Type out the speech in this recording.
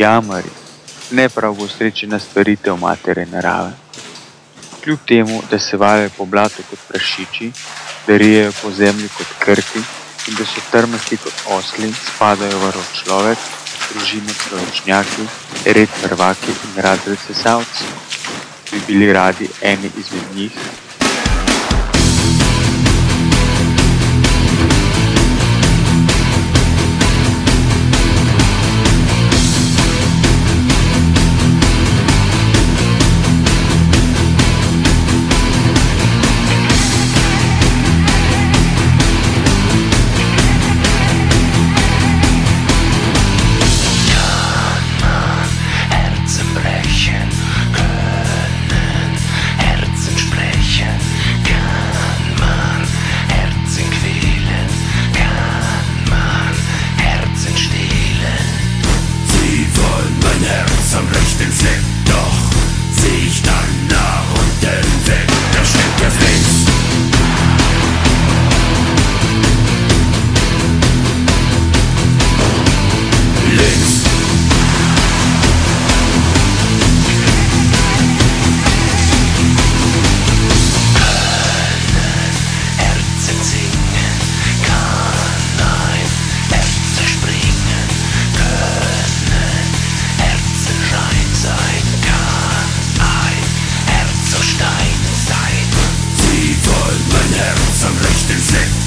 jamari, ne prav posrečena stvaritev matere narave. Kljub temu, da se valjajo po blatu kot prašiči, da rijejo po zemlji kot krti in da so trmasti kot osli, spadajo v rod človek, družine človečnjaki, red prvaki in razred sesalci. Bi bili radi eni izmed njih? Am rechten Fleck, doch seh ich dann nach unten weg, da steckt der Flex. Links. Können Herzen singen, kann ein Herz zerspringen, können Herzen rein sein, kann ein Herz aus Stein sein. Sie wollen mein Herz am rechten Fleck.